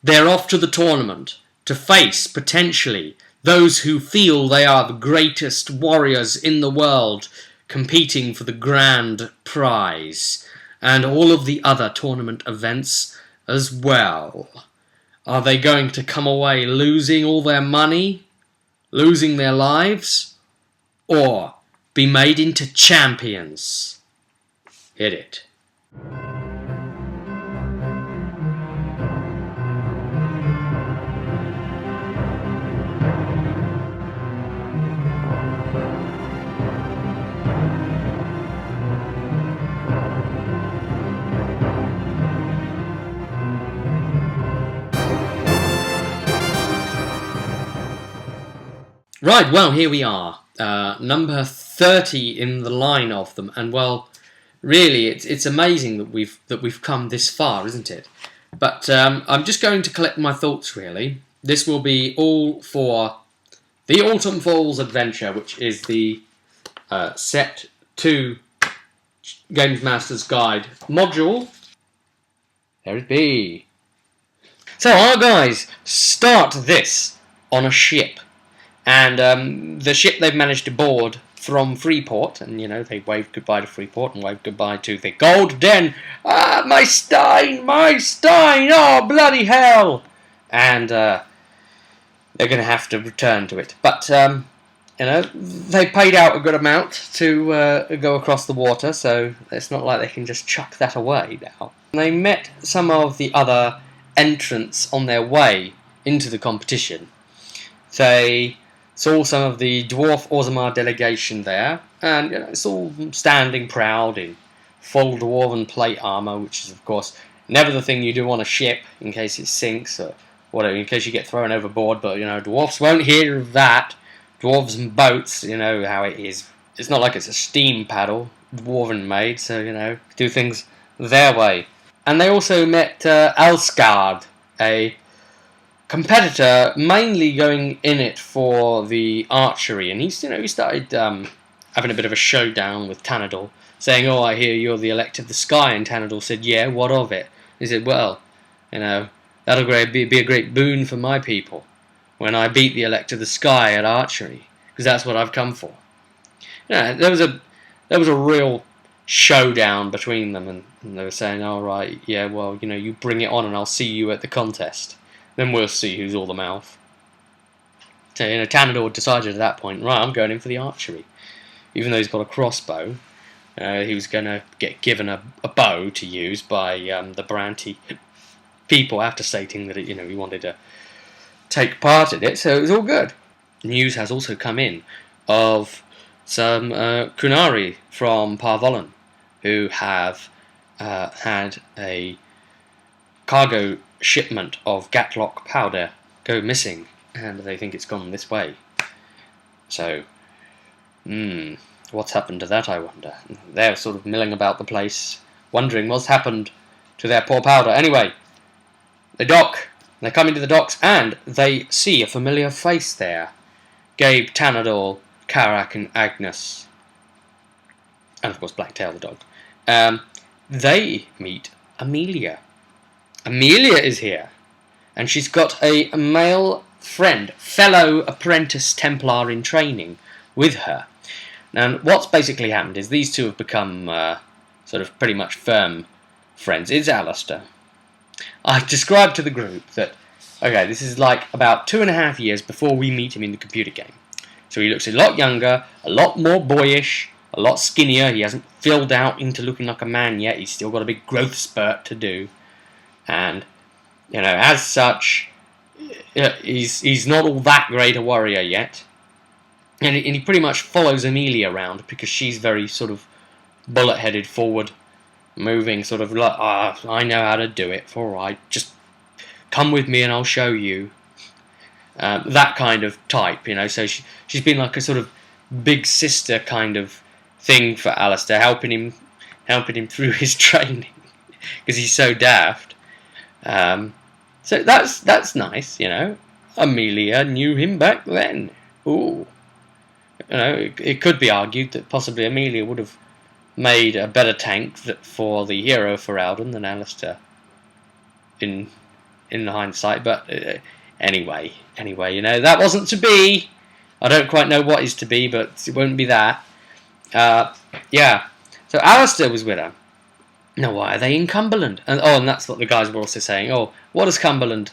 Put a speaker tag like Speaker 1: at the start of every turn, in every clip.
Speaker 1: They're off to the tournament to face, potentially, those who feel they are the greatest warriors in the world, competing for the grand prize, and all of the other tournament events as well. Are they going to come away losing all their money, losing their lives, or be made into champions? Hit it. Right, well, here we are, number 30 in the line of them, and well, really, it's amazing that we've come this far, isn't it? But I'm just going to collect my thoughts. Really, this will be all for the Autumn Falls Adventure, which is the Set 2 Games Master's Guide module. There it be. So our guys start this on a ship. And the ship they've managed to board from Freeport, and you know, they waved goodbye to Freeport and waved goodbye to the Gold Den. Ah, my Stein, oh bloody hell! And they're going to have to return to it. But, you know, they paid out a good amount to go across the water, so it's not like they can just chuck that away now. They met some of the other entrants on their way into the competition. They saw some of the Dwarf Orzammar delegation there, and you know, it's all standing proud in full dwarven plate armour, which is, of course, never the thing you do on a ship in case it sinks or whatever, in case you get thrown overboard. But you know, dwarfs won't hear of that. Dwarves and boats, you know how it is. It's not like it's a steam paddle, dwarven made, so you know, do things their way. And they also met Alskard, a competitor, mainly going in it for the archery, and he started having a bit of a showdown with Tanador, saying, "Oh, I hear you're the elect of the sky," and Tanador said, "Yeah, what of it?" He said, "Well, you know, that'll be a great boon for my people when I beat the elect of the sky at archery, because that's what I've come for." Yeah, there was a real showdown between them, and they were saying, "All right, yeah, well, you know, you bring it on, and I'll see you at the contest. Then we'll see who's all the mouth." So, you know, Tanador decided at that point, right, I'm going in for the archery. Even though he's got a crossbow, he was going to get given a bow to use by the Branty people after stating that, you know, he wanted to take part in it, so it was all good. News has also come in of some Kunari from Parvollen who have had a cargo shipment of Gatlock powder go missing, and they think it's gone this way. So, what's happened to that, I wonder? They're sort of milling about the place, wondering what's happened to their poor powder. Anyway, they dock. They come into the docks, and they see a familiar face there. Gabe, Tanador, Karak, and Agnes. And, of course, Blacktail the dog. They meet Amelia. Amelia is here, and she's got a male friend, fellow apprentice Templar in training, with her. Now, what's basically happened is these two have become sort of pretty much firm friends. It's Alistair. I described to the group that, okay, this is like about 2.5 years before we meet him in the computer game. So he looks a lot younger, a lot more boyish, a lot skinnier. He hasn't filled out into looking like a man yet. He's still got a big growth spurt to do. And, you know, as such, he's not all that great a warrior yet. And he pretty much follows Amelia around because she's very sort of bullet-headed, forward-moving, sort of like, I know how to do it, all right, just come with me and I'll show you. That kind of type, you know, so she's been like a sort of big sister kind of thing for Alistair, helping him through his training, because he's so daft. So that's nice, you know. Amelia knew him back then. Ooh. You know, it could be argued that possibly Amelia would have made a better tank for the hero for Alden than Alistair in in hindsight. But anyway, that wasn't to be. I don't quite know what is to be, but it won't be that. Yeah. So Alistair was with her. Now, why are they in Cumberland? And that's what the guys were also saying. Oh, what does Cumberland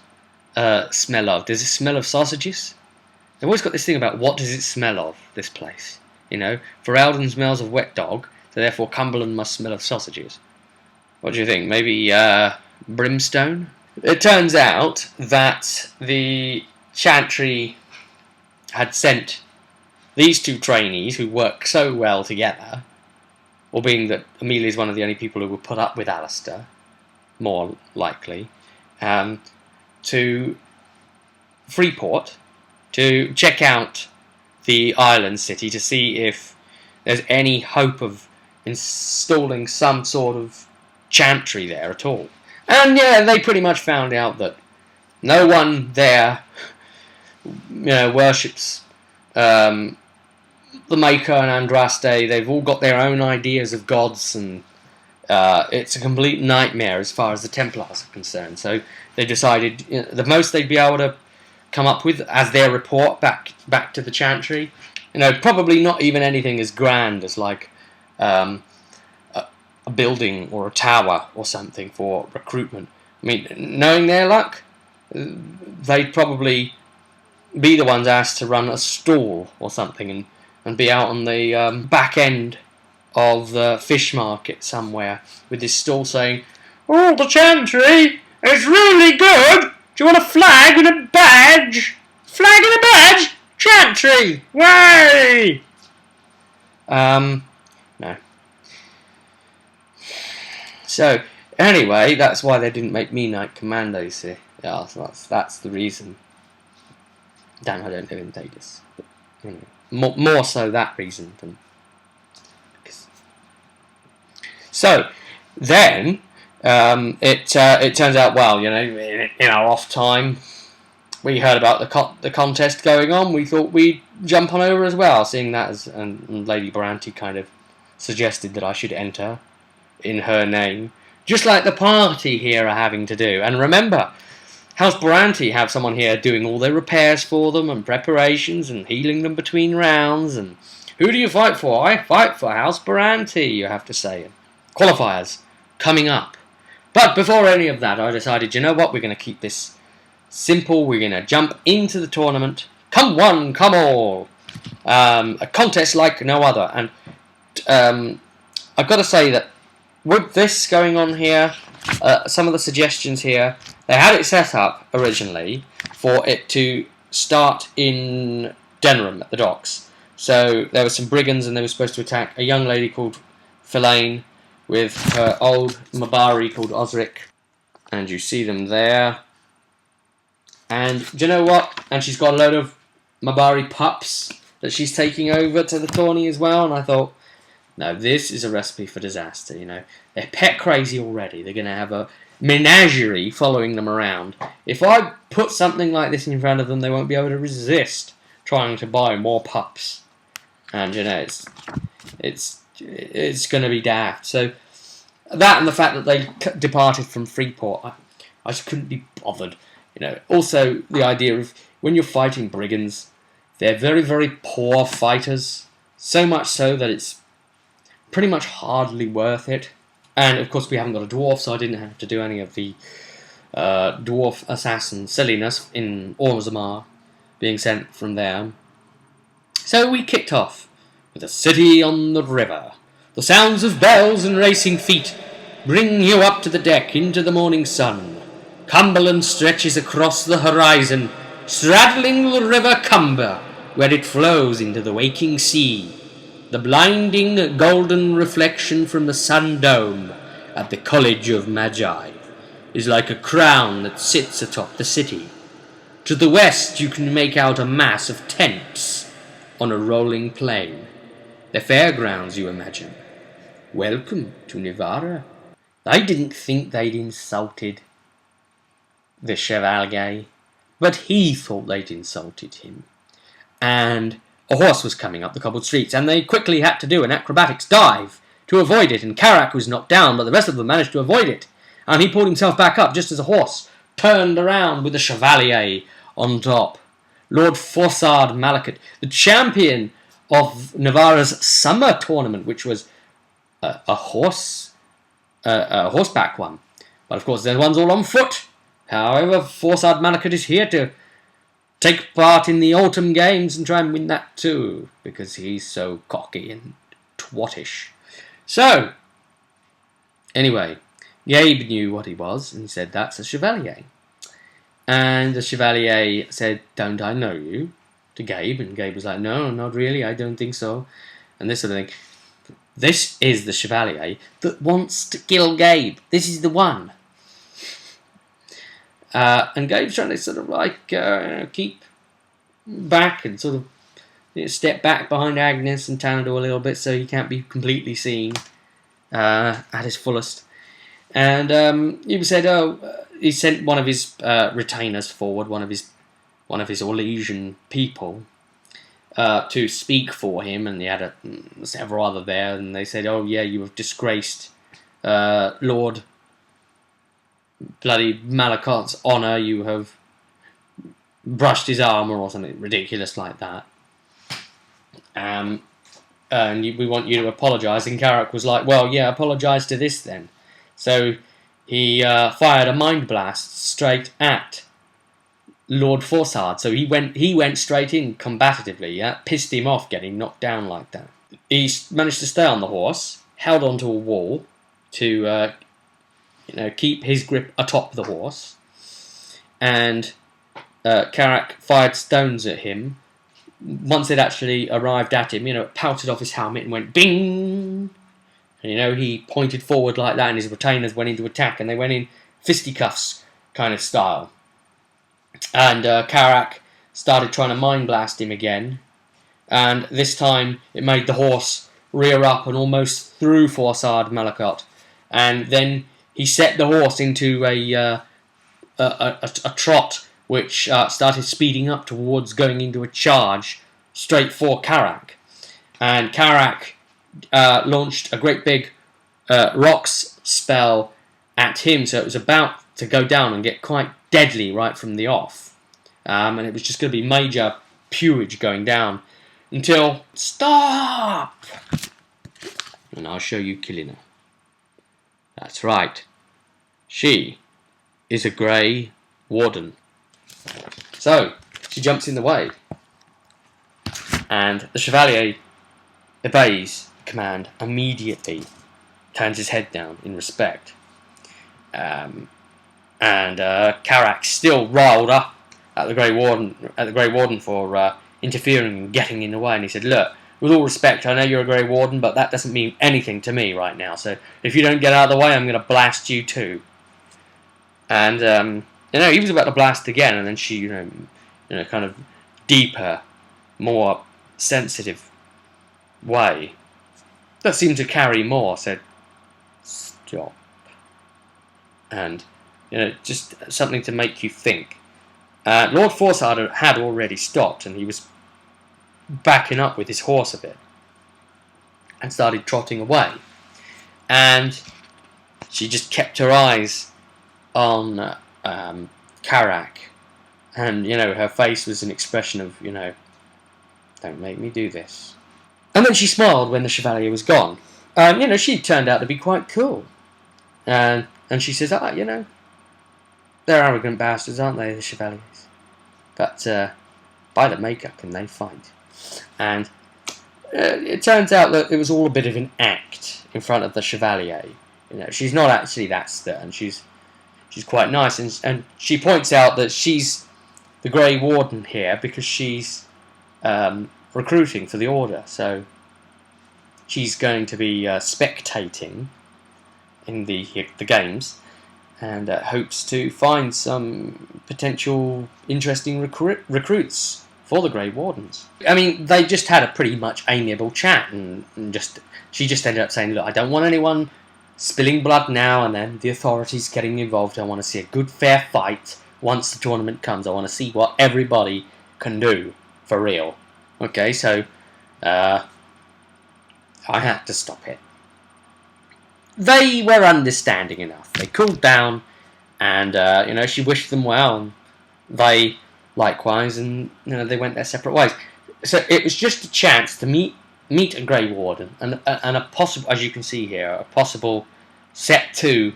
Speaker 1: smell of? Does it smell of sausages? They've always got this thing about what does it smell of, this place. Ferelden smells of wet dog, so therefore Cumberland must smell of sausages. What do you think? Maybe brimstone? It turns out that the Chantry had sent these two trainees who work so well together, or being that Amelia's one of the only people who would put up with Alistair, more likely, to Freeport to check out the island city to see if there's any hope of installing some sort of chantry there at all. And yeah, they pretty much found out that no one there, worships the Maker and Andraste. They've all got their own ideas of gods, and it's a complete nightmare as far as the Templars are concerned. So they decided the most they'd be able to come up with as their report back to the Chantry, probably not even anything as grand as like a building or a tower or something for recruitment. I mean, knowing their luck, they'd probably be the ones asked to run a stall or something and be out on the back end of the fish market somewhere with this stall saying, "Oh, the Chantry is really good. Do you want a flag and a badge? Flag and a badge? Chantry! Way!" No. So, anyway, that's why they didn't make me Knight Commander, you see. Yeah, so that's the reason. Damn, I don't live in Vegas. But, more so that reason than... So, then... it turns out, well, in our off time, we heard about the contest going on. We thought we'd jump on over as well, seeing that and Lady Bronte kind of suggested that I should enter in her name, just like the party here are having to do. And remember, House Bronte have someone here doing all their repairs for them and preparations and healing them between rounds. And who do you fight for? I fight for House Bronte, you have to say. Qualifiers coming up. But before any of that, I decided, you know what, we're going to keep this simple. We're going to jump into the tournament. Come one, come all. A contest like no other. And I've got to say that with this going on here, some of the suggestions here, they had it set up originally for it to start in Denham at the docks. So there were some brigands and they were supposed to attack a young lady called Philaine with her old Mabari called Osric, and you see them there. And do you know what? And she's got a load of Mabari pups that she's taking over to the tourney as well. And I thought, no, this is a recipe for disaster. They're pet crazy already. They're going to have a menagerie following them around. If I put something like this in front of them, they won't be able to resist trying to buy more pups. And it's going to be daft. So that and the fact that they departed from Freeport, I just couldn't be bothered. Also the idea of when you're fighting brigands, they're very, very poor fighters. So much so that it's pretty much hardly worth it. And of course we haven't got a dwarf, so I didn't have to do any of the dwarf assassin silliness in Orzammar being sent from there. So we kicked off with a city on the river. The sounds of bells and racing feet bring you up to the deck into the morning sun. Cumberland stretches across the horizon, straddling the river Humber, where it flows into the waking sea. The blinding golden reflection from the sun dome at the College of Magi is like a crown that sits atop the city. To the west you can make out a mass of tents on a rolling plain. The fairgrounds, you imagine. Welcome to Nivara. I didn't think they'd insulted the Chevalier, but he thought they'd insulted him. And a horse was coming up the cobbled streets, and they quickly had to do an acrobatics dive to avoid it, and Karak was knocked down, but the rest of them managed to avoid it. And he pulled himself back up just as a horse turned around with the Chevalier on top. Lord Forsard Malakut, the champion of Navarra's summer tournament, which was a horseback one. But of course, their one's all on foot. However, Forsard Malakut is here to take part in the autumn games and try and win that too, because he's so cocky and twattish. So, anyway, Gabe knew what he was, and he said, that's a Chevalier. And the Chevalier said, don't I know you? To Gabe, and Gabe was like, no, not really, I don't think so. And this sort of thing. This is the Chevalier that wants to kill Gabe. This is the one. And Gabe's trying to sort of like keep back and sort of step back behind Agnes and Tanador a little bit so he can't be completely seen at his fullest. And he said, he sent one of his retainers forward, one of his Orlesian people, to speak for him, and he had several other there, and they said, oh yeah, you have disgraced Lord bloody Malakot's honour, you have brushed his armour or something ridiculous like that. And we want you to apologise. And Carrack was like, well, yeah, apologise to this then. So he fired a mind blast straight at Lord Forsard. So he went straight in combatively. Yeah, pissed him off getting knocked down like that. He managed to stay on the horse, held onto a wall to keep his grip atop the horse, and Carrack fired stones at him. Once it actually arrived at him, it pouted off his helmet and went bing. And he pointed forward like that, and his retainers went into attack, and they went in fisticuffs kind of style. And Carrack started trying to mind blast him again, and this time it made the horse rear up and almost threw Forsard Malakot, and then he set the horse into a trot, which started speeding up towards going into a charge straight for Carrack. And Carrack launched a great big rocks spell at him, so it was about to go down and get quite deadly right from the off. And it was just going to be major pewage going down until, stop! And I'll show you killing her. That's right. She is a Grey Warden. So, she jumps in the way. And the Chevalier obeys the command immediately. Turns his head down in respect. And Carrack still riled up at the Grey Warden for interfering and getting in the way. And he said, look, with all respect, I know you're a Grey Warden, but that doesn't mean anything to me right now. So if you don't get out of the way, I'm going to blast you too. And he was about to blast again, and then she, kind of deeper, more sensitive way that seemed to carry more, said, stop. And just something to make you think. Lord Forsard had already stopped, and he was backing up with his horse a bit and started trotting away, and she just kept her eyes on Carrack, and her face was an expression of don't make me do this. And then she smiled when the Chevalier was gone. She turned out to be quite cool, and she says, they're arrogant bastards, aren't they, the Chevaliers? But by the maker can they fight. And it turns out that it was all a bit of an act in front of the Chevalier. She's not actually that stern. She's quite nice, and she points out that she's the Grey Warden here because she's recruiting for the Order. So she's going to be spectating in the games, and hopes to find some potential interesting recruits for the Grey Wardens. I mean, they just had a pretty much amiable chat, and she just ended up saying, look, I don't want anyone spilling blood now and then, the authorities getting involved. I want to see a good fair fight once the tournament comes. I want to see what everybody can do for real. Okay, so I had to stop it. They were understanding enough. They cooled down, And she wished them well, and they likewise, and they went their separate ways. So it was just a chance to meet a Grey Warden, and a possible, as you can see here, a possible set 2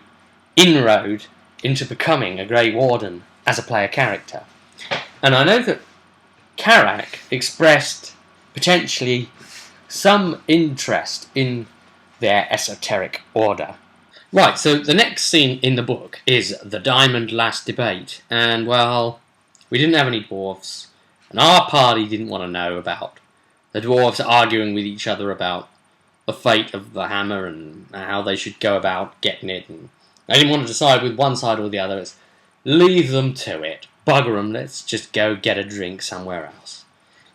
Speaker 1: inroad into becoming a Grey Warden as a player character. And I know that Karak expressed potentially some interest in their esoteric order. Right, so the next scene in the book is the Diamond Last Debate, and well, we didn't have any dwarves, and our party didn't want to know about the dwarves arguing with each other about the fate of the hammer and how they should go about getting it, and they didn't want to decide with one side or the other. It's leave them to it, bugger them, let's just go get a drink somewhere else.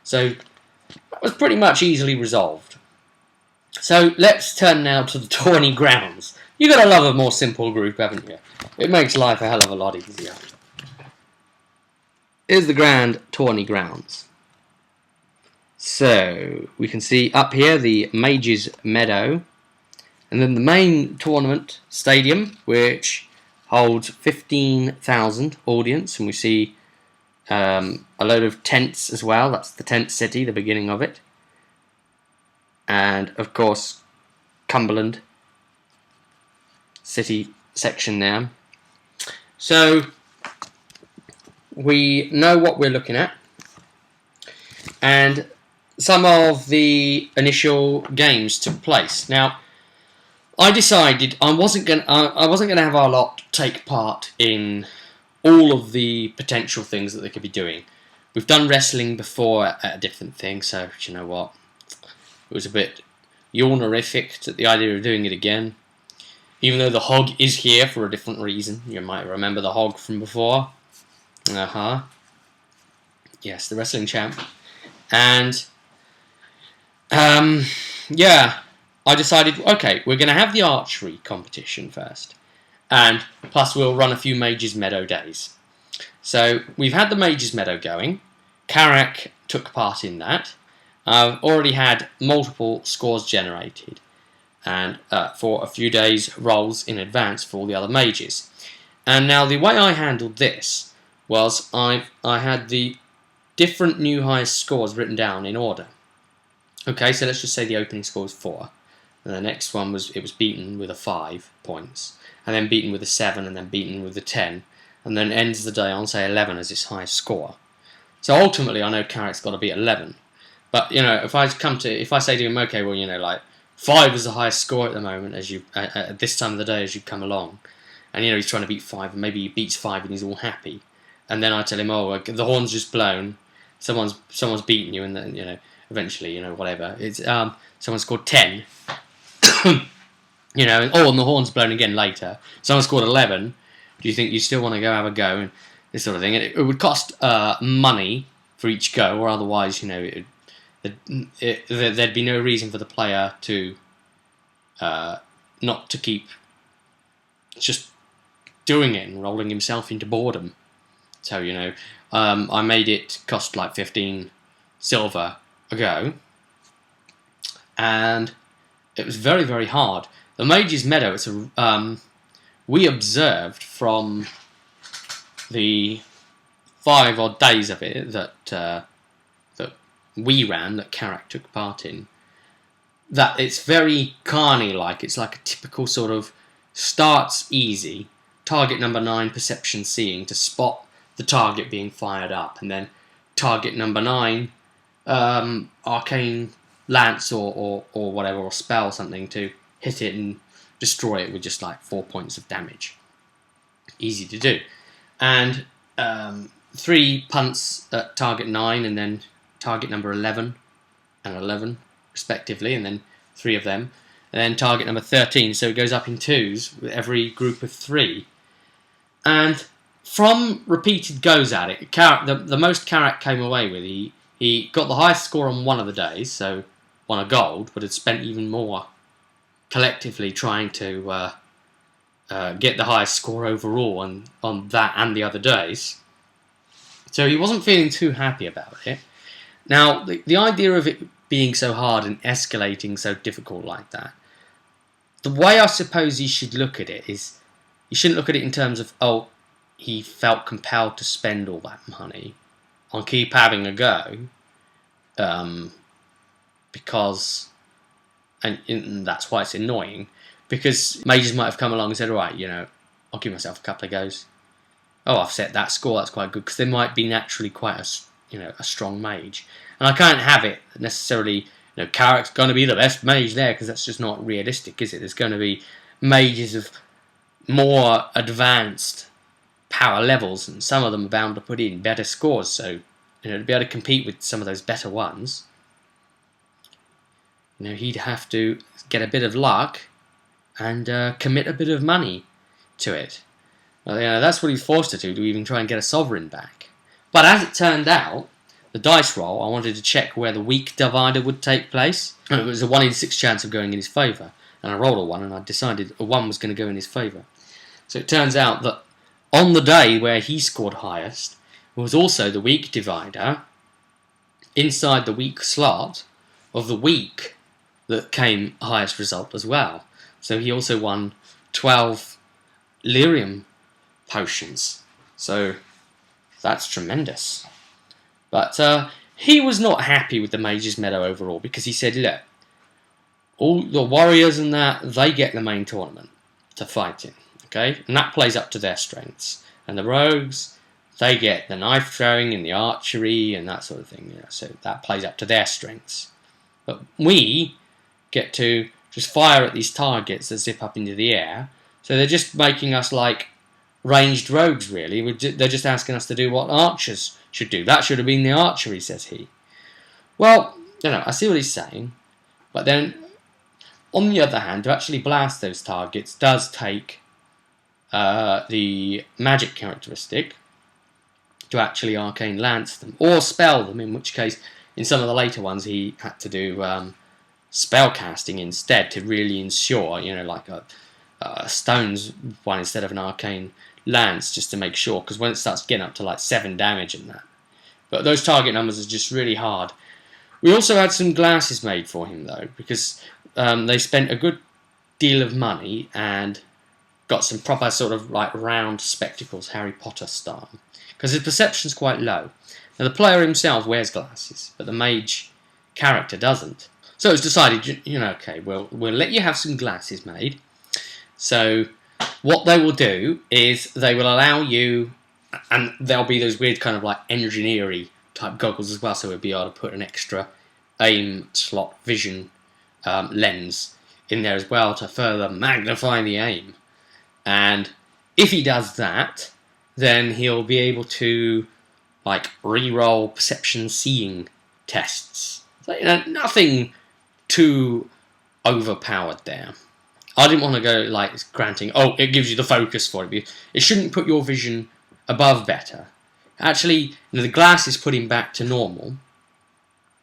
Speaker 1: So that was pretty much easily resolved. So let's turn now to the tourney grounds. You gotta love a more simple group, haven't you? It makes life a hell of a lot easier. Here's the grand tourney grounds. So we can see up here the Mage's Meadow, and then the main tournament stadium, which holds 15,000 audience, and we see a load of tents as well. That's the tent city, the beginning of it, and of course Cumberland city section there. So we know what we're looking at, and some of the initial games took place. Now, I decided I wasn't going to have our lot take part in all of the potential things that they could be doing. We've done wrestling before at a different thing, so you know what? It was a bit yawnerific at the idea of doing it again. Even though the hog is here for a different reason. You might remember the hog from before. Yes, the wrestling champ. And yeah, I decided, okay, we're going to have the archery competition first, and plus we'll run a few Mage's Meadow days. So we've had the Mage's Meadow going. Karak took part in that. I've already had multiple scores generated, and for a few days rolls in advance for all the other mages. And now the way I handled this was I had the different new highest scores written down in order. Okay, so let's just say the opening score was 4. And the next one was beaten with a 5 points, and then beaten with a 7, and then beaten with a 10, and then ends the day on, say, 11 as its highest score. So ultimately, I know Karak's got to be 11. But if I say to him, okay, well, like 5 is the highest score at the moment as you at this time of the day as you come along, and he's trying to beat 5, and maybe he beats 5 and he's all happy, and then I tell him, oh, the horn's just blown, someone's beaten you, and then eventually whatever, it's someone scored 10. And the horn's blown again later. Someone scored 11. Do you think you still want to go have a go and this sort of thing? And it would cost money for each go, or otherwise, there'd be no reason for the player to not to keep just doing it and rolling himself into boredom. So I made it cost like 15 silver a go, and it was very, very hard. The Mage's Meadow, we observed from the 5 odd days of it that we ran, that Karak took part in, that it's very Carney-like. It's like a typical sort of starts easy, target number 9, perception seeing, to spot the target being fired up, and then target number 9, arcane lance or whatever, or spell something to hit it and destroy it with just like 4 points of damage. Easy to do. And 3 punts at target 9, and then target number 11 and 11 respectively, and then 3 of them, and then target number 13, so it goes up in 2s with every group of 3. And from repeated goes at it, the most Karak came away with, he got the highest score on one of the days, so won a gold, but had spent even more collectively trying to get the highest score overall on that and the other days. So he wasn't feeling too happy about it. Now, the idea of it being so hard and escalating so difficult like that, the way I suppose you should look at it is, you shouldn't look at it in terms of, oh, he felt compelled to spend all that money on keep having a go, because, and that's why it's annoying, because mages might have come along and said, right, I'll give myself a couple of goes. Oh, I've set that score, that's quite good, because they might be naturally quite a strong mage. And I can't have it necessarily, Carrick's going to be the best mage there, because that's just not realistic, is it? There's going to be mages of more advanced power levels, and some of them are bound to put in better scores, so to be able to compete with some of those better ones, he'd have to get a bit of luck and commit a bit of money to it. Well, that's what he's forced to even try and get a sovereign back. But as it turned out, the dice roll, I wanted to check where the weak divider would take place. And it was a 1 in 6 chance of going in his favour. And I rolled a 1, and I decided a 1 was going to go in his favour. So it turns out that on the day where he scored highest was also the weak divider inside the weak slot of the weak that came highest result as well. So he also won 12 lyrium potions. So that's tremendous. But he was not happy with the Mage's Meadow overall, because he said, look, all the warriors and that, they get the main tournament to fight in, okay? And that plays up to their strengths. And the rogues, they get the knife throwing and the archery and that sort of thing. So that plays up to their strengths. But we get to just fire at these targets that zip up into the air. So they're just making us like ranged rogues, really. They're just asking us to do what archers should do. That should have been the archery, says he. Well, I see what he's saying. But then, on the other hand, to actually blast those targets does take the magic characteristic to actually arcane lance them, or spell them, in which case, in some of the later ones, he had to do spell casting instead to really ensure, like a stone's one instead of an arcane lance, just to make sure, because when it starts getting up to like 7 damage and that. But those target numbers are just really hard. We also had some glasses made for him, though, because they spent a good deal of money and got some proper sort of like round spectacles, Harry Potter style, because his perception's quite low. Now the player himself wears glasses, but the mage character doesn't. So it's decided, okay, we'll let you have some glasses made. So what they will do is they will allow you, and there'll be those weird kind of like engineering type goggles as well, so we'll be able to put an extra aim slot vision lens in there as well to further magnify the aim. And if he does that, then he'll be able to like re-roll perception seeing tests. So, nothing too overpowered there. I didn't want to go like granting, it gives you the focus for it. It shouldn't put your vision above better. Actually, the glasses put him back to normal.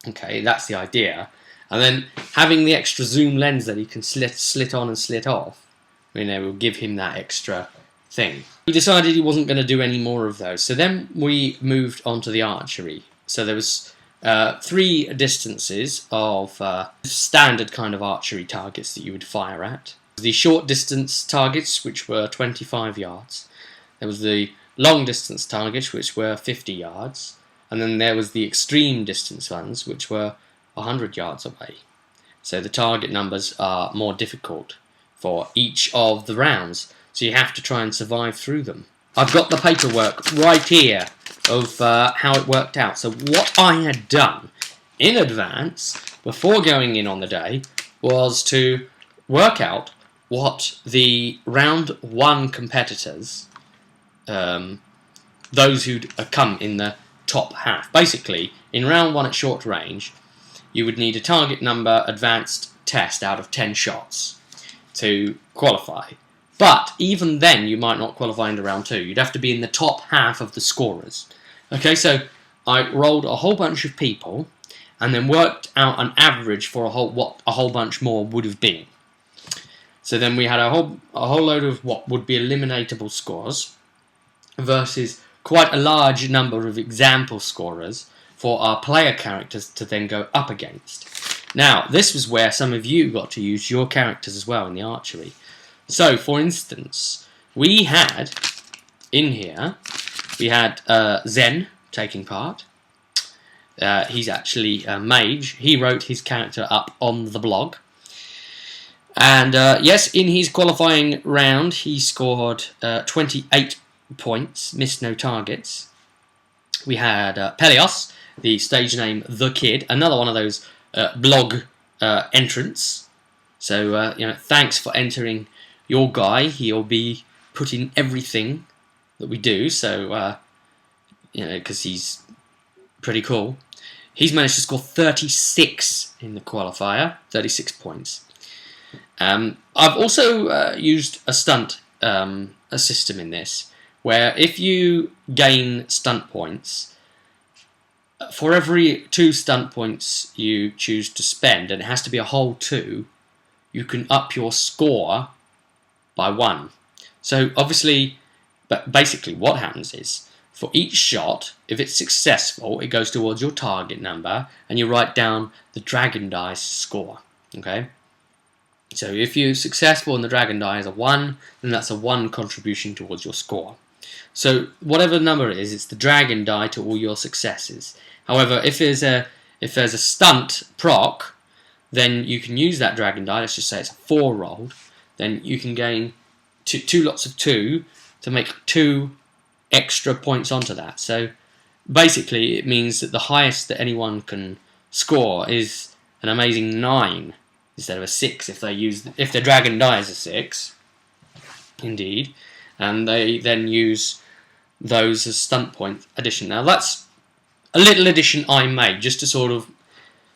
Speaker 1: Okay, that's the idea. And then having the extra zoom lens that he can slit on and slit off, will give him that extra thing. He decided he wasn't going to do any more of those. So then we moved on to the archery. So there was 3 distances of standard kind of archery targets that you would fire at. The short distance targets, which were 25 yards. There was the long distance targets, which were 50 yards. And then there was the extreme distance ones, which were 100 yards away. So the target numbers are more difficult for each of the rounds. So you have to try and survive through them. I've got the paperwork right here of how it worked out. So what I had done in advance, before going in on the day, was to work out what the round 1 competitors, those who'd come in the top half. Basically, in round 1 at short range, you would need a target number advanced test out of 10 shots to qualify. But even then, you might not qualify into round 2. You'd have to be in the top half of the scorers. Okay, so I rolled a whole bunch of people and then worked out an average for what a whole bunch more would have been. So then we had a whole load of what would be eliminatable scores versus quite a large number of example scorers for our player characters to then go up against. Now, this was where some of you got to use your characters as well in the archery. So, for instance, we had in here, we had Zen taking part. He's actually a mage. He wrote his character up on the blog. And yes, in his qualifying round, he scored 28 points, missed no targets. We had Pelios, the stage name The Kid, another one of those blog entrants. So, thanks for entering your guy. He'll be putting everything that we do, so, because he's pretty cool. He's managed to score 36 in the qualifier, 36 points. I've also used a stunt a system in this, where if you gain stunt points, for every 2 stunt points you choose to spend, and it has to be a whole 2, you can up your score by 1. So obviously, but basically what happens is, for each shot, if it's successful, it goes towards your target number, and you write down the Dragon Dice score. Okay? So if you're successful and the Dragon Die is a 1, then that's a 1 contribution towards your score. So whatever number it is, it's the Dragon Die to all your successes. However, if there's a stunt proc, then you can use that Dragon Die. Let's just say it's a 4 rolled. Then you can gain two lots of 2 to make 2 extra points onto that. So basically, it means that the highest that anyone can score is an amazing 9 instead of a 6 if their Dragon Die is a 6, indeed, and they then use those as stunt point addition. Now that's a little addition I made just to sort of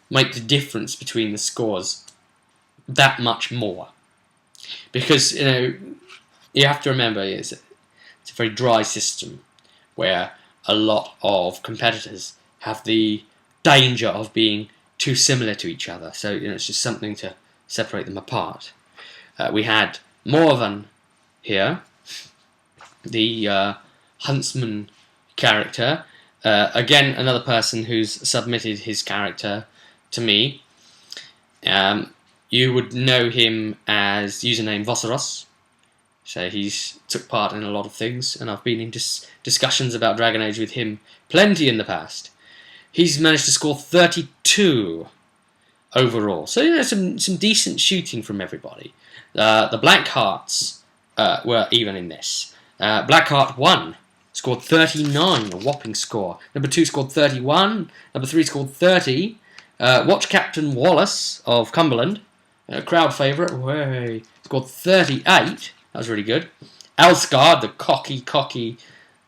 Speaker 1: make the difference between the scores that much more, because you have to remember it's a very dry system where a lot of competitors have the danger of being too similar to each other. So it's just something to separate them apart. We had Morvan here, the huntsman character. Again, another person who's submitted his character to me. You would know him as username Vosseros. So he's took part in a lot of things, and I've been in discussions about Dragon Age with him plenty in the past. He's managed to score 32 overall. So some decent shooting from everybody. The Black Hearts were even in this. Black Heart 1 scored 39, a whopping score. Number 2 scored 31. Number 3 scored 30. Watch Captain Wallace of Cumberland, crowd favourite, scored 38. That was really good. Alsgard, the cocky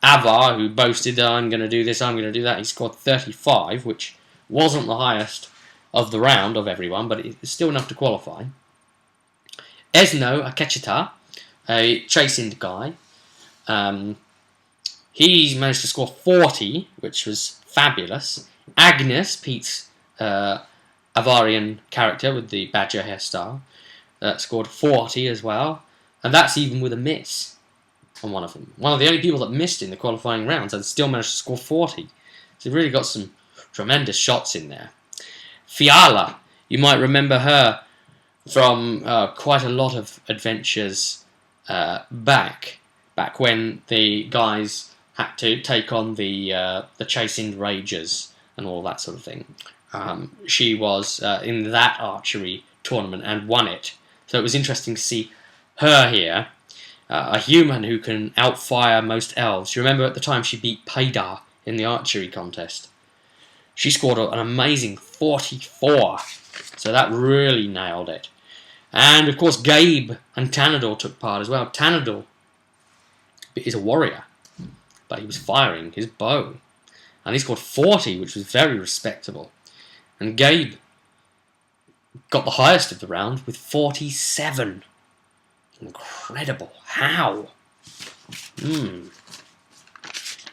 Speaker 1: Avar, who boasted, I'm going to do this, I'm going to do that, he scored 35, which wasn't the highest of the round of everyone, but it's still enough to qualify. Esno Akechita, a chasing guy, he managed to score 40, which was fabulous. Agnes, Pete's Avarian character with the badger hairstyle, scored 40 as well. And that's even with a miss on one of them. One of the only people that missed in the qualifying rounds and still managed to score 40. So really got some tremendous shots in there. Fiala, you might remember her from quite a lot of adventures back when the guys had to take on the chasing ragers and all that sort of thing. She was in that archery tournament and won it. So it was interesting to see her here, a human who can outfire most elves. You remember at the time she beat Paydar in the archery contest. She scored an amazing 44, so that really nailed it. And of course Gabe and Tanador took part as well. Tanador is a warrior, but he was firing his bow, and he scored 40, which was very respectable. And Gabe got the highest of the round with 47. Incredible. How?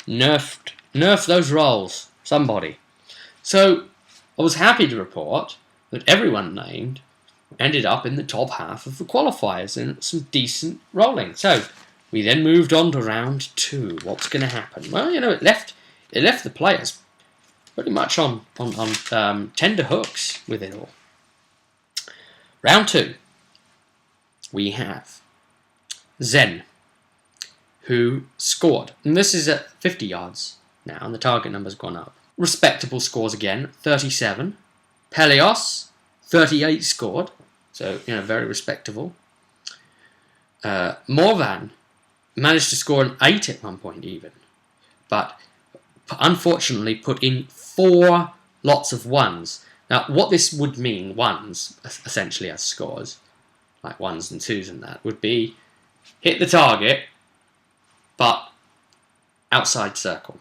Speaker 1: Nerf those rolls. Somebody. So, I was happy to report that everyone named ended up in the top half of the qualifiers and some decent rolling. So, we then moved on to round 2. What's going to happen? Well, it left the players pretty much on tender hooks with it all. Round 2. We have Zen, who scored. And this is at 50 yards now, and the target number's gone up. Respectable scores again, 37. Pelios, 38 scored, so, very respectable. Morvan managed to score an 8 at one point even, but unfortunately put in 4 lots of 1s. Now, what this would mean, 1s, essentially as scores, like 1s and 2s and that, would be hit the target, but outside circle.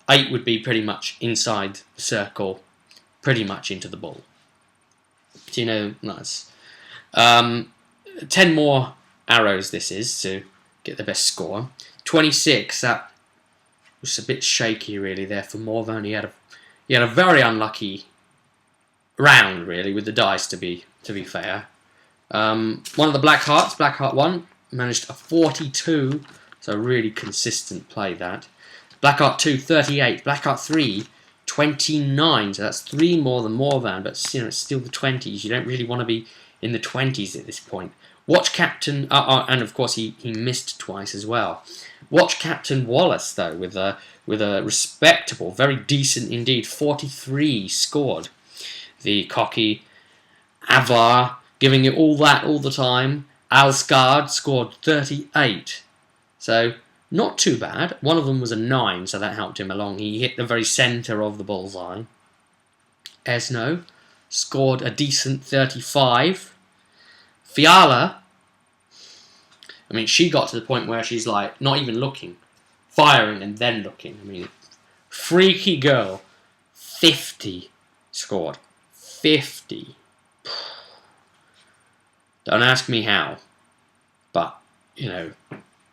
Speaker 1: 8 would be pretty much inside the circle, pretty much into the ball. Nice. 10 more arrows this is to get the best score. 26, that was a bit shaky really there for Morvan. He had a very unlucky round really with the dice to be fair. One of the Black Heart 1, managed a 42, so really consistent play that. Black Heart 2, 38. Black Heart 3, 29. So that's 3 more than Morvan, but it's still the 20s. You don't really want to be in the 20s at this point. Watch Captain, and of course he missed twice as well. Watch Captain Wallace though with a respectable, very decent indeed, 43 scored. The cocky Avar giving it all that all the time. Alskard scored 38. So not too bad. One of them was a 9, so that helped him along. He hit the very centre of the bullseye. Esno scored a decent 35. Fiala, she got to the point where she's like, not even looking, firing and then looking. Freaky girl, 50 scored. 50. Don't ask me how, but,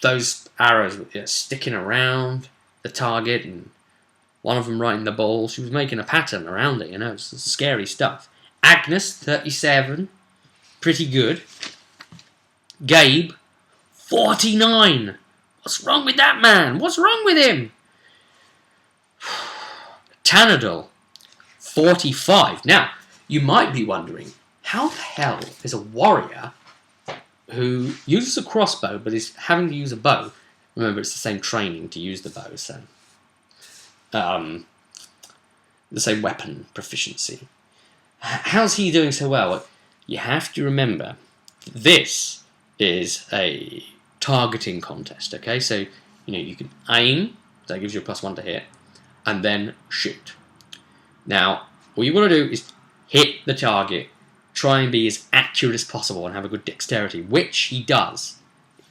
Speaker 1: those arrows were sticking around the target and one of them right in the ball. She was making a pattern around it, it's scary stuff. Agnes, 37. Pretty good. Gabe, 49. What's wrong with that man? What's wrong with him? Tanadol, 45. Now, you might be wondering, how the hell is a warrior who uses a crossbow but is having to use a bow? Remember, it's the same training to use the bow, so the same weapon proficiency. How's he doing so well? You have to remember, this is a targeting contest, okay? So, you can aim, that gives you a +1 to hit, and then shoot. Now, all you want to do is hit the target, try and be as accurate as possible and have a good dexterity, which he does,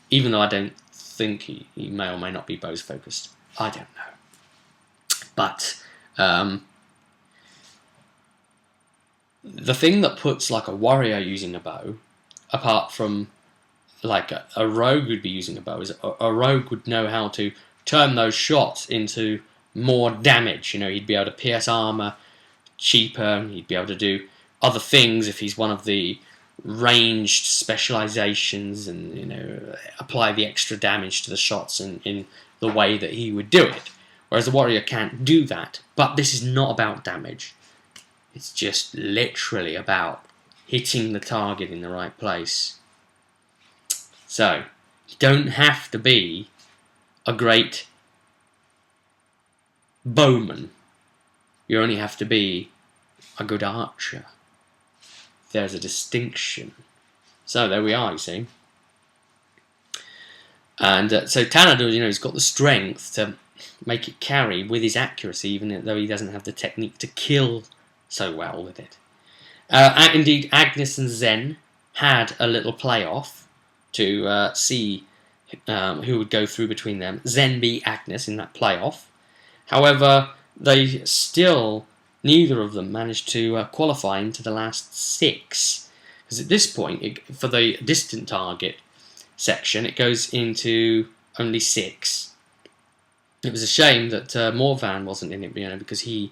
Speaker 1: even though I don't think he may or may not be bows focused. I don't know. But the thing that puts like a warrior using a bow, apart from like a rogue would be using a bow, is a rogue would know how to turn those shots into more damage. He'd be able to pierce armor cheaper, he'd be able to do other things if he's one of the ranged specializations and, apply the extra damage to the shots in the way that he would do it. Whereas the warrior can't do that. But this is not about damage. It's just literally about hitting the target in the right place. So, you don't have to be a great bowman. You only have to be a good archer. There's a distinction. So there we are, you see. And so Tanador, he's got the strength to make it carry with his accuracy, even though he doesn't have the technique to kill so well with it. Indeed, Agnes and Zen had a little playoff to see who would go through between them. Zen beat Agnes in that playoff. However, they still, neither of them managed to qualify into the last 6. Because at this point, for the distant target section, it goes into only 6. It was a shame that Morvan wasn't in it, because he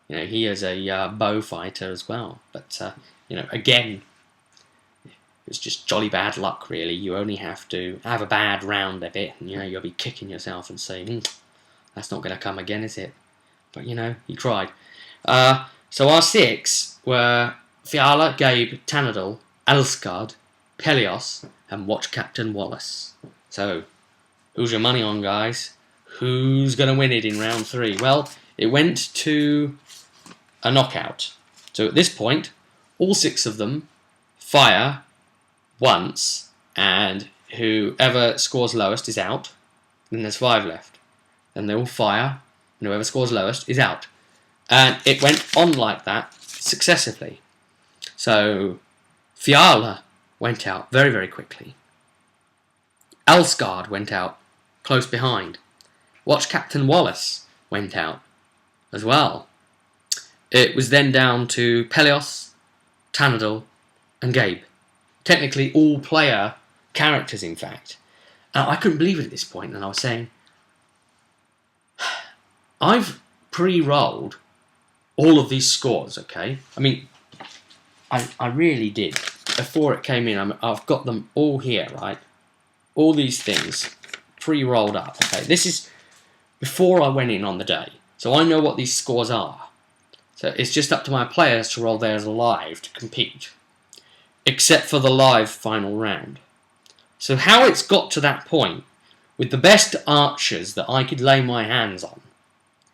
Speaker 1: is a bow fighter as well. But again, it's just jolly bad luck, really. You only have to have a bad round of it, and you'll be kicking yourself and saying, "That's not going to come again, is it?" But he tried. So our 6 were Fiala, Gabe, Tanadol, Elskard, Pelios, and Watch Captain Wallace. So, Who's your money on, guys? Who's going to win it in round 3? Well, it went to a knockout. So at this point, all 6 of them fire once, and whoever scores lowest is out. Then there's 5 left. Then they all fire, and whoever scores lowest is out. And it went on like that successively. So Fiala went out very, very quickly. Elsgard went out close behind. Watch Captain Wallace went out as well. It was then down to Pelios, Tanadal, and Gabe. Technically all player characters, in fact. I couldn't believe it at this point, and I was saying, I've pre-rolled all of these scores, okay? I mean, I really did. Before it came in, I've got them all here, right? All these things pre-rolled up, okay? This is before I went in on the day, so I know what these scores are. So it's just up to my players to roll theirs live to compete, except for the live final round. So how it's got to that point, with the best archers that I could lay my hands on,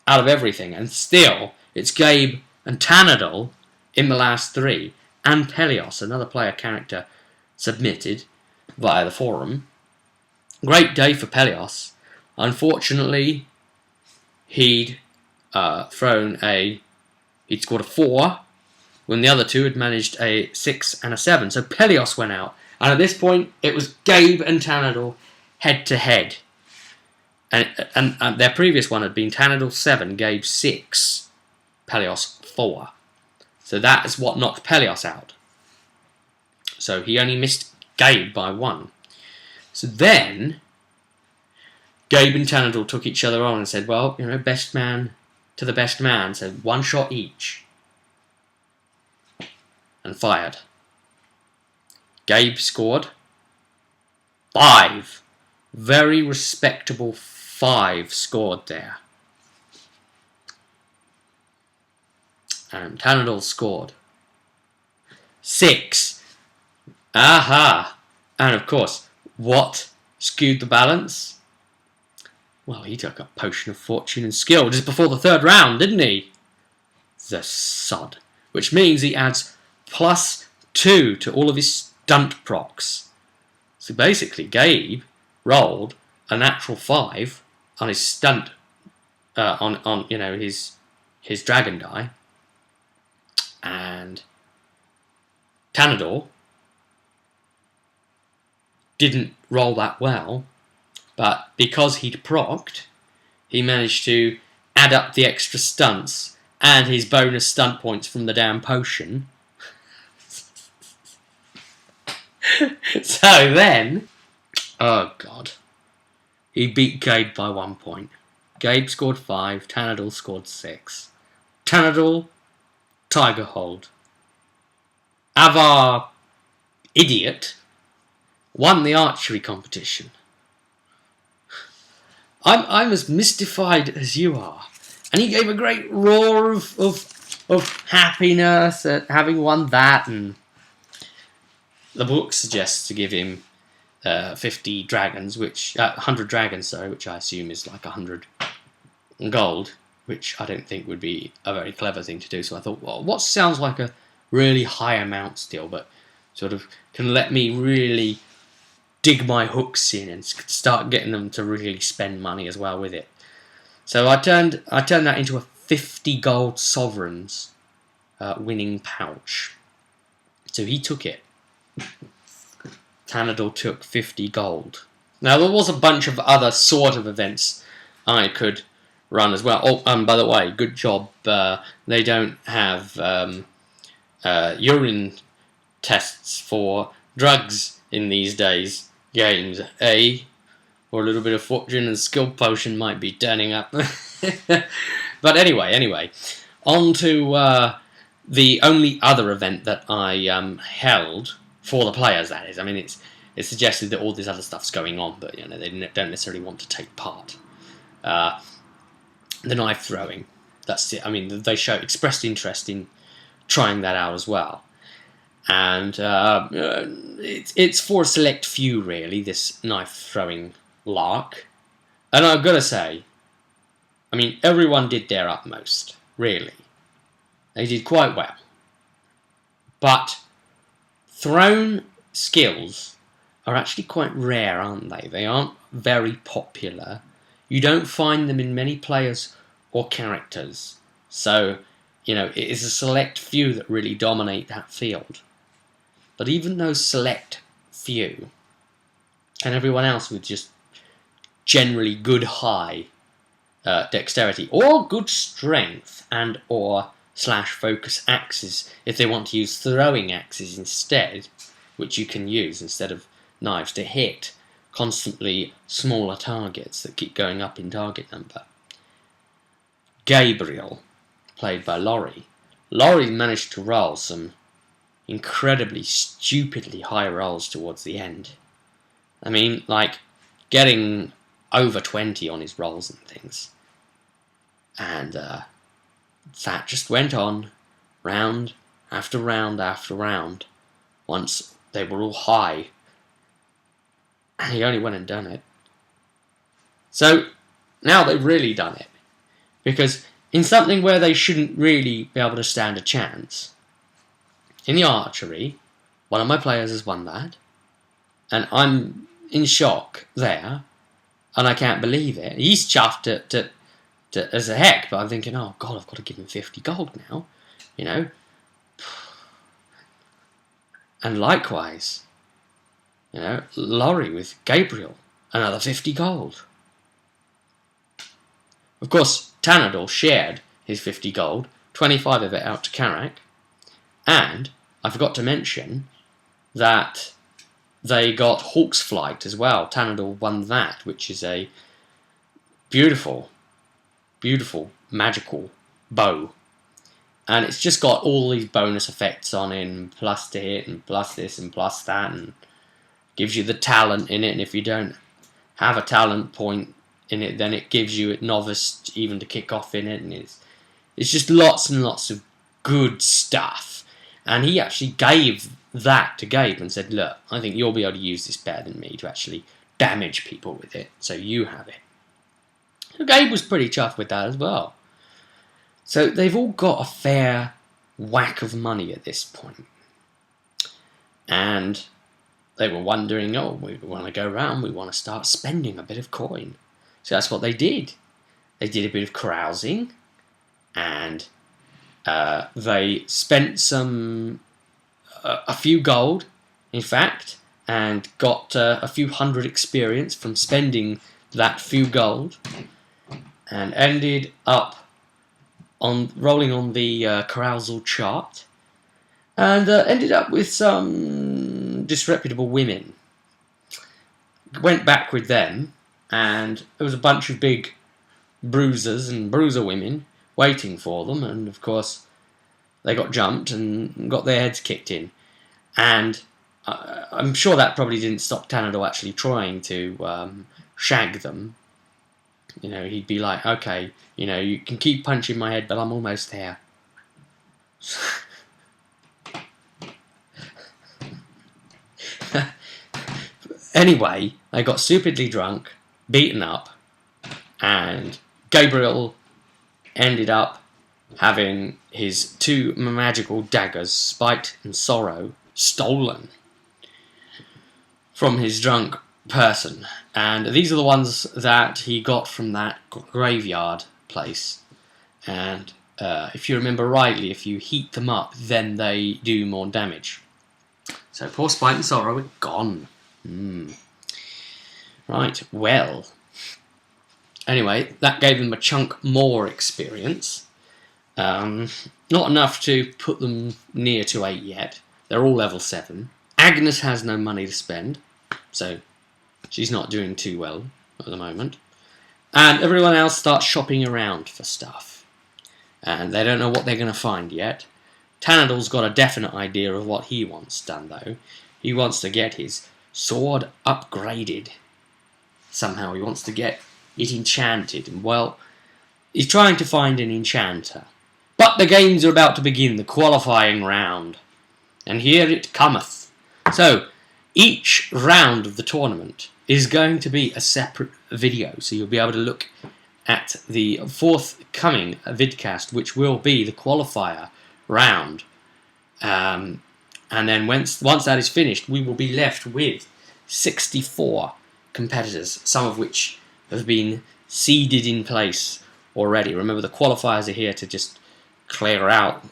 Speaker 1: out of everything, and still, it's Gabe and Tanadal in the last 3, and Pelios, another player character, submitted via the forum. Great day for Pelios. Unfortunately, he'd scored a 4, when the other 2 had managed a 6 and a 7. So Pelios went out. And at this point, it was Gabe and Tanadal head to head. And their previous one had been Tanadal 7, Gabe 6, Pelios 4. So that is what knocked Pelios out. So he only missed Gabe by 1. So then, Gabe and Tanadal took each other on and said, well, you know, best man to the best man. So 1 shot each. And fired. Gabe scored 5. Very respectable 5 scored there. And Tanadal scored 6. Aha! And of course, what skewed the balance? Well, he took a potion of fortune and skill just before the 3rd round, didn't he? The sod. Which means he adds +2 to all of his stunt procs. So basically, Gabe rolled a natural 5 on his stunt, on you know, his dragon die, and Tanador didn't roll that well, but because he'd procced, he managed to add up the extra stunts and his bonus stunt points from the damn potion. So then, oh god, he beat Gabe by 1 point. Gabe scored 5, Tanadal scored 6. Tanadal, Tiger Hold. Avar, idiot, won the archery competition. I'm as mystified as you are. And he gave a great roar of happiness at having won that, and the book suggests to give him 50 dragons, which 100 dragons, sorry, which I assume is like 100 gold, which I don't think would be a very clever thing to do. So I thought, well, what sounds like a really high amount still, but sort of can let me really dig my hooks in and start getting them to really spend money as well with it. So I turned that into a 50 gold sovereigns winning pouch. So he took it. Tanador took 50 gold. Now there was a bunch of other sort of events I could run as well. Oh, by the way, good job. They don't have urine tests for drugs in these days games. Or a little bit of fortune and skill potion might be turning up. But anyway, on to the only other event that I held for the players. That is, I mean, it's suggested that all this other stuff's going on, but you know they don't necessarily want to take part. The knife throwing. That's it. I mean, they expressed interest in trying that out as well, and it's for a select few really. This knife throwing lark. And I've got to say, I mean, everyone did their utmost, really. They did quite well. But thrown skills are actually quite rare, aren't they? They aren't very popular. You don't find them in many players or characters. So, it is a select few that really dominate that field. But even those select few, and everyone else with just generally good high dexterity, or good strength and or /focus axes if they want to use throwing axes instead, which you can use instead of knives to hit constantly smaller targets that keep going up in target number. Gabriel, played by Laurie. Laurie managed to roll some incredibly stupidly high rolls towards the end. I mean, like getting over 20 on his rolls and things. And that just went on, round after round after round, once they were all high. And he only went and done it. So, now they've really done it. Because in something where they shouldn't really be able to stand a chance, in the archery, one of my players has won that, and I'm in shock there, and I can't believe it. He's chuffed as a heck, but I'm thinking, oh God, I've got to give him 50 gold now, And likewise, Laurie with Gabriel, another 50 gold. Of course, Tanador shared his 50 gold, 25 of it out to Karak, and I forgot to mention that they got Hawk's Flight as well. Tanador won that, which is a beautiful, beautiful, magical bow. And it's just got all these bonus effects on it, and plus to hit, and plus this, and plus that, and gives you the talent in it, and if you don't have a talent point in it, then it gives you a novice even to kick off in it, and it's just lots and lots of good stuff. And he actually gave that to Gabe and said, look, I think you'll be able to use this better than me to actually damage people with it, so you have it. And Gabe was pretty chuffed with that as well. So they've all got a fair whack of money at this point. And they were wondering, we want to go around, we want to start spending a bit of coin. So that's what they did. They did a bit of carousing, and they spent a few gold, in fact, and got a few hundred experience from spending that few gold, and ended up rolling on the carousal chart, and ended up with some disreputable women. Went back with them, and there was a bunch of big bruisers and bruiser women waiting for them, and of course they got jumped and got their heads kicked in. And I'm sure that probably didn't stop Tanador actually trying to shag them. He'd be like, okay, you can keep punching my head, but I'm almost there. Anyway, they got stupidly drunk, beaten up, and Gabriel ended up having his two magical daggers, Spite and Sorrow, stolen from his drunk person. And these are the ones that he got from that graveyard place. And if you remember rightly, if you heat them up, then they do more damage. So poor Spite and Sorrow are gone. Right, well. Anyway, that gave them a chunk more experience. Not enough to put them near to 8 yet. They're all level 7. Agnes has no money to spend, so she's not doing too well at the moment. And everyone else starts shopping around for stuff. And they don't know what they're going to find yet. Tanador's got a definite idea of what he wants done, though. He wants to get his sword upgraded. Somehow he wants to get it enchanted. And, well, he's trying to find an enchanter. But the games are about to begin, the qualifying round. And here it cometh. So, each round of the tournament is going to be a separate video, so you'll be able to look at the forthcoming vidcast, which will be the qualifier round. And then once that is finished, we will be left with 64 competitors, some of which have been seeded in place already. Remember, the qualifiers are here to just clear out,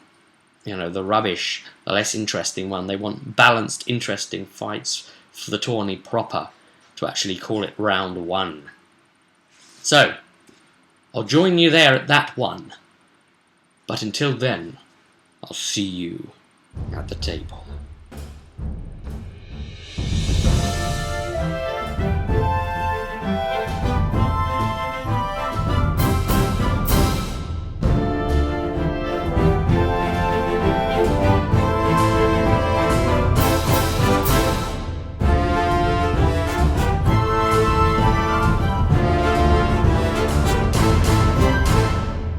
Speaker 1: the rubbish, the less interesting one. They want balanced, interesting fights for the tourney proper, to actually call it round 1. So, I'll join you there at that one. But until then, I'll see you at the table.